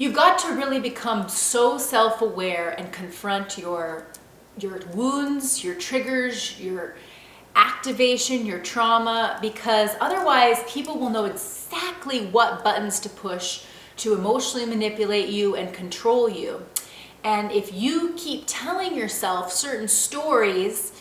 You've got to really become so self-aware and confront your wounds, your triggers, your activation, your trauma, because otherwise people will know exactly what buttons to push to emotionally manipulate you and control you. And if you keep telling yourself certain stories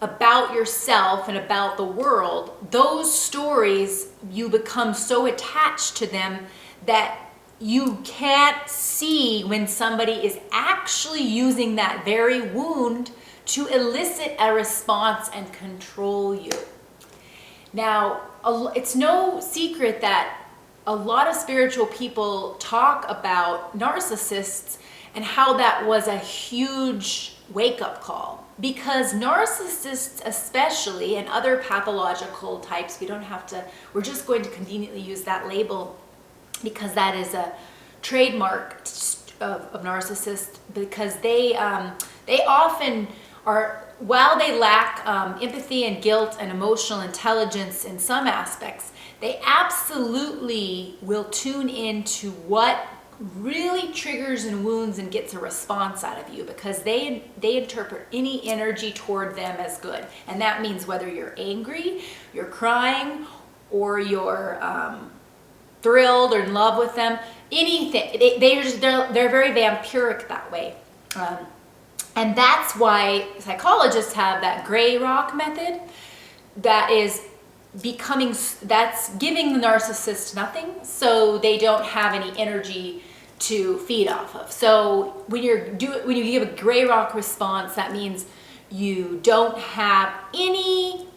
about yourself and about the world, those stories, you become so attached to them that you can't see when somebody is actually using that very wound to elicit a response and control you. Now, it's no secret that a lot of spiritual people talk about narcissists and how that was a huge wake-up call. Because narcissists especially, and other pathological types, we're just going to conveniently use that label because that is a trademark of narcissists, because they often are, while they lack empathy and guilt and emotional intelligence in some aspects, they absolutely will tune into what really triggers and wounds and gets a response out of you, because they interpret any energy toward them as good. And that means whether you're angry, you're crying, or you're thrilled or in love with them, anything. They're very vampiric that way. And that's why psychologists have that gray rock method that is that's giving the narcissist nothing, so they don't have any energy to feed off of. So when you give a gray rock response, that means you don't have any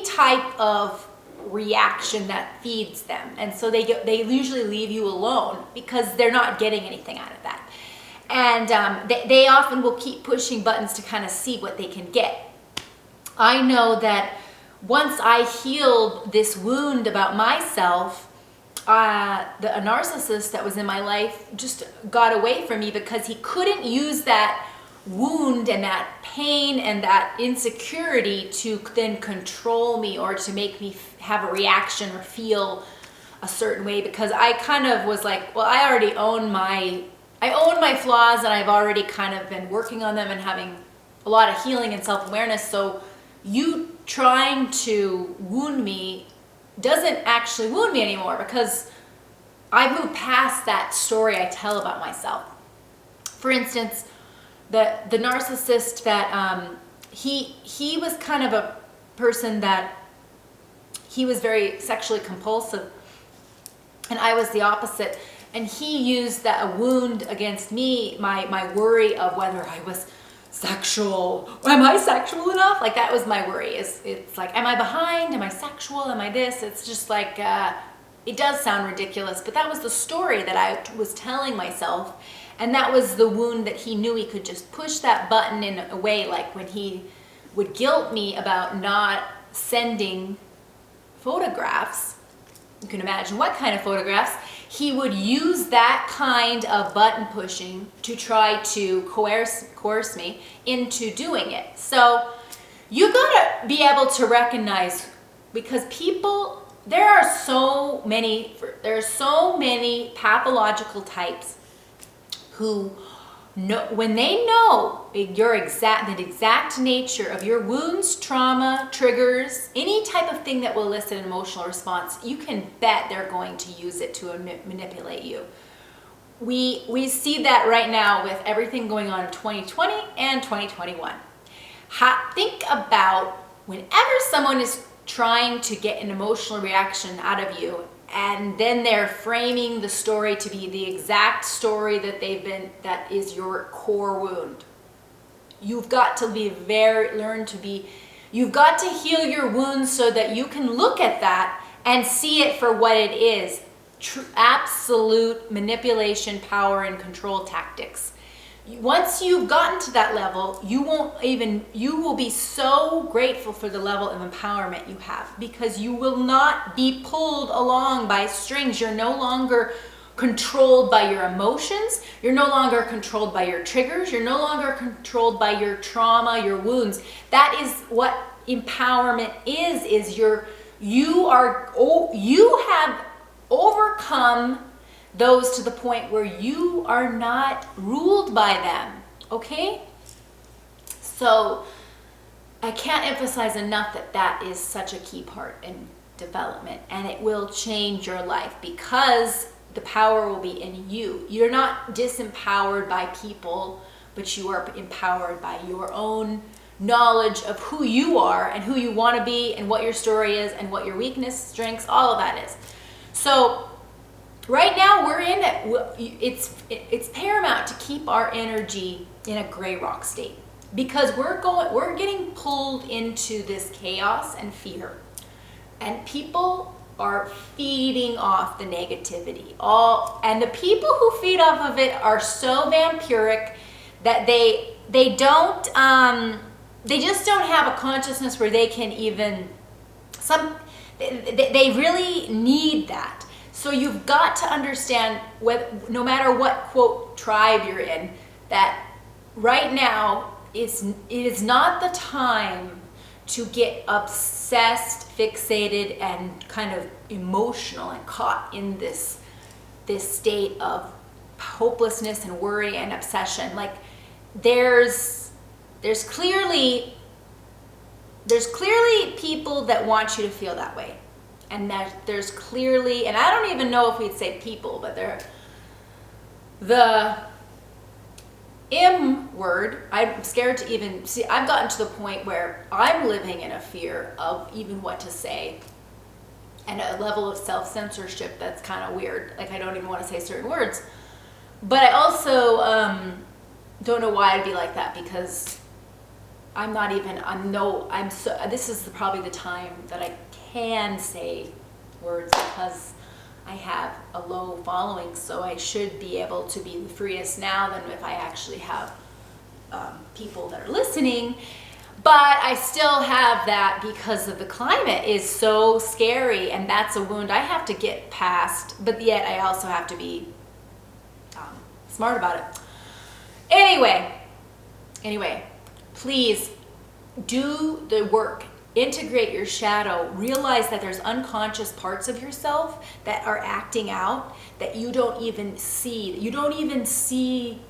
type of reaction that feeds them, and so they usually leave you alone because they're not getting anything out of that. And they often will keep pushing buttons to kind of see what they can get. I know that once I healed this wound about myself, a narcissist that was in my life just got away from me because he couldn't use that wound and that pain and that insecurity to then control me or to make me have a reaction or feel a certain way, because I kind of was like, well, I already own my flaws, and I've already kind of been working on them and having a lot of healing and self-awareness. So you trying to wound me doesn't actually wound me anymore, because I moved past that story I tell about myself. For instance, the narcissist that he was kind of a person that he was very sexually compulsive, and I was the opposite. And he used a wound against me, my worry of whether I was sexual. Am I sexual enough? Like, that was my worry. It's like, am I behind? Am I sexual? Am I this? It's just like, it does sound ridiculous, but that was the story that I was telling myself. And that was the wound that he knew he could just push that button in a way, like when he would guilt me about not sending photographs. You can imagine what kind of photographs. He would use that kind of button pushing to try to coerce me into doing it. So you gotta be able to recognize, because there are so many pathological types who know, when they know the exact nature of your wounds, trauma, triggers, any type of thing that will elicit an emotional response, you can bet they're going to use it to manipulate you. We see that right now with everything going on in 2020 and 2021. Think about whenever someone is trying to get an emotional reaction out of you, and then they're framing the story to be the exact story that is your core wound. You've got to you've got to heal your wounds so that you can look at that and see it for what it is. Absolute manipulation, power, and control tactics. Once you've gotten to that level, you will be so grateful for the level of empowerment you have, because you will not be pulled along by strings. You're no longer controlled by your emotions. You're no longer controlled by your triggers. You're no longer controlled by your trauma, your wounds. That is what empowerment is you have overcome those to the point where you are not ruled by them, okay? So I can't emphasize enough that that is such a key part in development, and it will change your life because the power will be in you. You're not disempowered by people, but you are empowered by your own knowledge of who you are and who you want to be and what your story is and what your weakness, strengths, all of that is. So right now we're in it. It's paramount to keep our energy in a gray rock state because we're getting pulled into this chaos and fear, and people are feeding off the negativity. And the people who feed off of it are so vampiric that they just don't have a consciousness where they can even they really need that. So you've got to understand, no matter what quote tribe you're in, that right now it is not the time to get obsessed, fixated, and kind of emotional and caught in this state of hopelessness and worry and obsession. Like there's clearly people that want you to feel that way, and that there's clearly, and I don't even know if we'd say people, but the M word, I'm scared to even see. I've gotten to the point where I'm living in a fear of even what to say, and a level of self-censorship that's kind of weird. Like I don't even want to say certain words, but I also don't know why I'd be like that, because this is probably the time that I can say words because I have a low following, so I should be able to be the freest now than if I actually have people that are listening. But I still have that because of the climate is so scary, and that's a wound I have to get past, but yet I also have to be smart about it. Anyway, please do the work. Integrate your shadow. Realize that there's unconscious parts of yourself that are acting out that you don't even see. You don't even see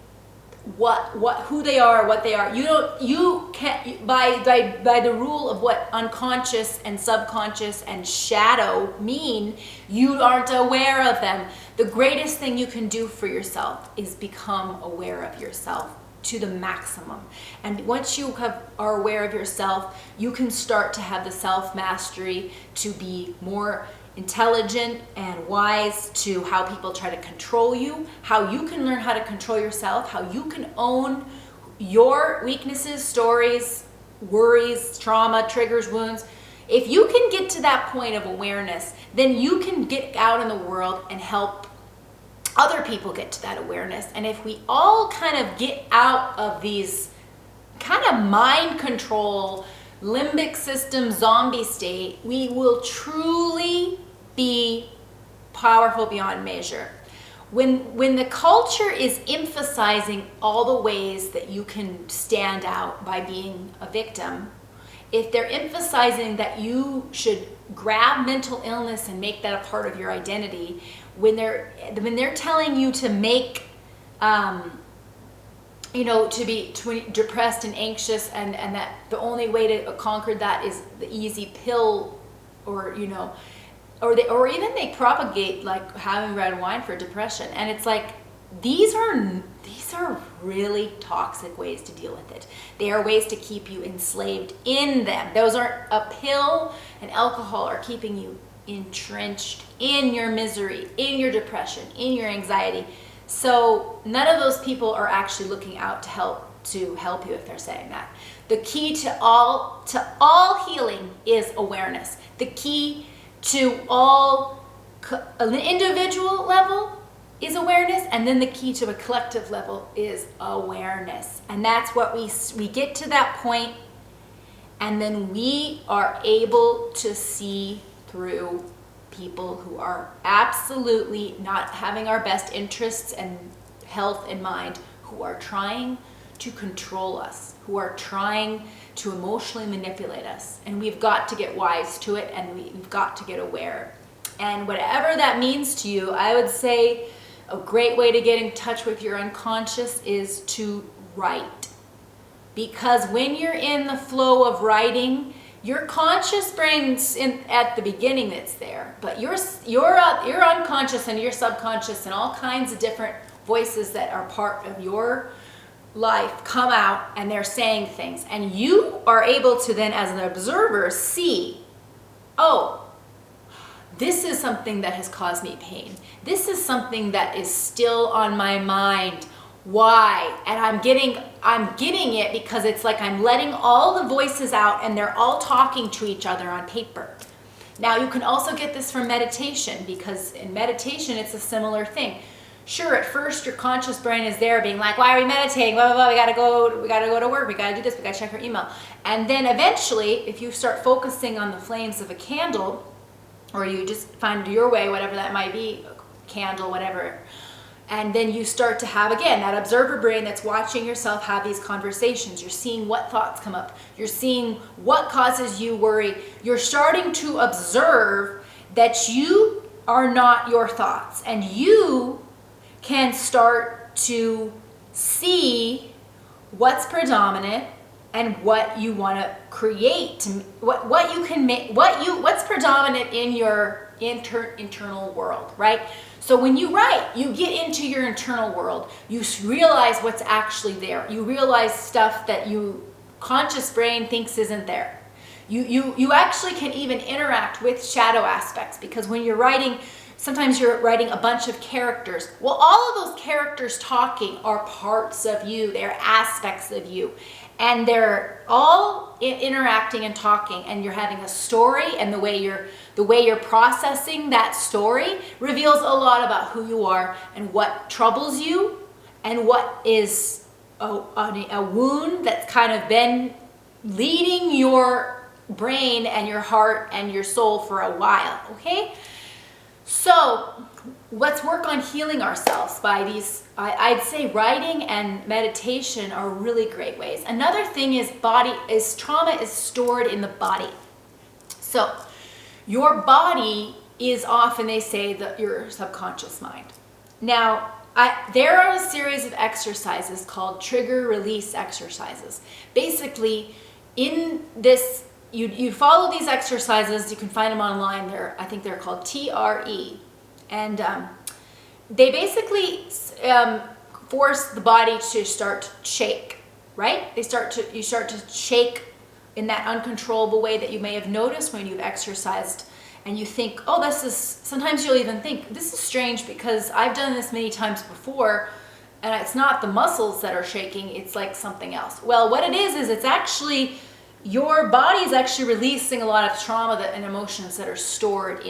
who they are, what they are. You can't by the rule of what unconscious and subconscious and shadow mean, you aren't aware of them. The greatest thing you can do for yourself is become aware of yourself to the maximum. And once you are aware of yourself, you can start to have the self-mastery to be more intelligent and wise to how people try to control you, how you can learn how to control yourself, how you can own your weaknesses, stories, worries, trauma, triggers, wounds. If you can get to that point of awareness, then you can get out in the world and help other people get to that awareness. And if we all kind of get out of these kind of mind control, limbic system zombie state, we will truly be powerful beyond measure. When the culture is emphasizing all the ways that you can stand out by being a victim, if they're emphasizing that you should grab mental illness and make that a part of your identity, when they're telling you to make to be depressed and anxious, and that the only way to conquer that is the easy pill, or even they propagate like having red wine for depression, and it's like these are really toxic ways to deal with it. They are ways to keep you enslaved in them. Those aren't a pill, and alcohol are keeping you entrenched in your misery, in your depression, in your anxiety. So none of those people are actually looking out to help you if they're saying that. The key to all healing is awareness. The key to an individual level is awareness, and then the key to a collective level is awareness. And that's what we get to that point, and then we are able to see through people who are absolutely not having our best interests and health in mind, who are trying to control us, who are trying to emotionally manipulate us. And we've got to get wise to it, and we've got to get aware. And whatever that means to you, I would say a great way to get in touch with your unconscious is to write. Because when you're in the flow of writing, your conscious brain's at the beginning that's there, but your unconscious and your subconscious and all kinds of different voices that are part of your life come out, and they're saying things, and you are able to then, as an observer, see, oh, this is something that has caused me pain. This is something that is still on my mind. Why? And I'm getting it because it's like I'm letting all the voices out, and they're all talking to each other on paper. Now, you can also get this from meditation, because in meditation, it's a similar thing. Sure, at first your conscious brain is there being like, why are we meditating? Blah, blah, blah, we gotta go to work, we gotta do this, we gotta check our email. And then eventually, if you start focusing on the flames of a candle, or you just find your way, whatever that might be, candle, whatever, and then you start to have, again, that observer brain that's watching yourself have these conversations. You're seeing what thoughts come up. You're seeing what causes you worry. You're starting to observe that you are not your thoughts, and you can start to see what's predominant and what you want to create, what you can make, what's predominant in your internal world, right? So when you write, you get into your internal world. You realize what's actually there. You realize stuff that you conscious brain thinks isn't there. You actually can even interact with shadow aspects, because when you're writing, sometimes you're writing a bunch of characters. Well, all of those characters talking are parts of you. They're aspects of you. And they're all interacting and talking, and you're having a story, and the way you're processing that story reveals a lot about who you are and what troubles you and what is a wound that's kind of been leading your brain and your heart and your soul for a while, okay? So let's work on healing ourselves by these. I'd say writing and meditation are really great ways. Another thing is trauma is stored in the body. So your body is often, they say, your subconscious mind. Now, there are a series of exercises called trigger release exercises. Basically, in this, you follow these exercises. You can find them online. I think they're called TRE, and they basically force the body to start to shake. Right? You start to shake in that uncontrollable way that you may have noticed when you've exercised, and you think, oh, this is. Sometimes you'll even think, this is strange because I've done this many times before, and it's not the muscles that are shaking. It's like something else. Well, what it is it's actually your body is actually releasing a lot of trauma and emotions that are stored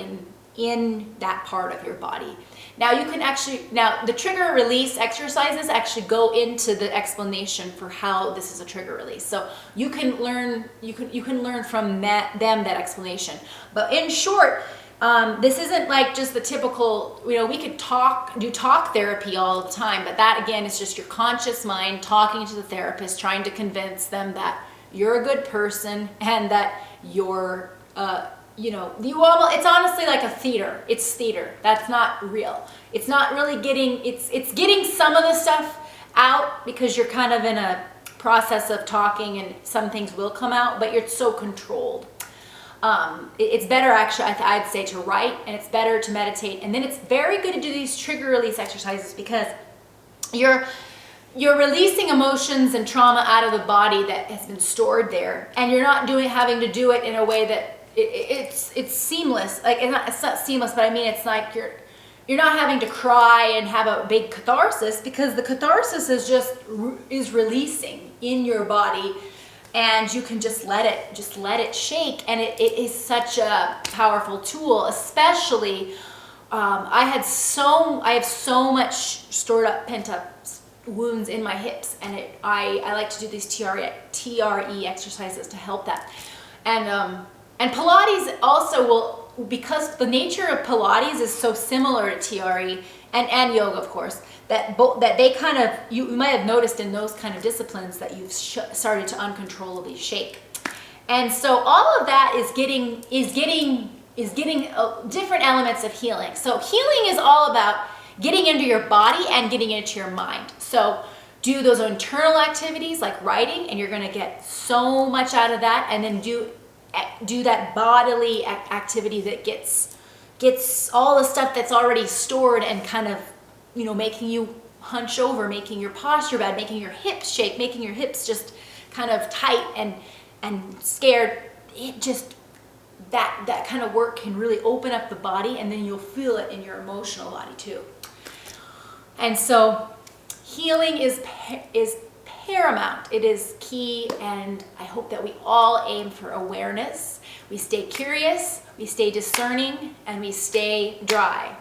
in that part of your body. Now the trigger release exercises actually go into the explanation for how this is a trigger release. So you can learn from them that explanation. But in short, this isn't like just the typical, we could do talk therapy all the time, but that again is just your conscious mind talking to the therapist, trying to convince them that you're a good person and that you're, it's honestly like a theater. It's theater. That's not real. It's not really it's getting some of the stuff out because you're kind of in a process of talking, and some things will come out, but you're so controlled. It's better actually, I'd say, to write, and it's better to meditate. And then it's very good to do these trigger release exercises because you're releasing emotions and trauma out of the body that has been stored there, and you're not having to do it in a way that it's seamless. Like it's not seamless, but I mean it's like you're not having to cry and have a big catharsis, because the catharsis is releasing in your body, and you can just let it shake, and it is such a powerful tool. Especially, I have so much stored up, pent up wounds in my hips, and I like to do these TRE exercises to help that. And Pilates also will, because the nature of Pilates is so similar to TRE and yoga, of course, that they kind of, you might have noticed in those kind of disciplines that you've started to uncontrollably shake. And so all of that is getting different elements of healing. So healing is all about getting into your body and getting into your mind. So do those internal activities like writing, and you're going to get so much out of that. And then do that bodily activity that gets all the stuff that's already stored and kind of, you know, making you hunch over, making your posture bad, making your hips shake, making your hips just kind of tight and scared. It just, that kind of work can really open up the body, and then you'll feel it in your emotional body too. And so healing is paramount. It is key, and I hope that we all aim for awareness. We stay curious, we stay discerning, and we stay dry.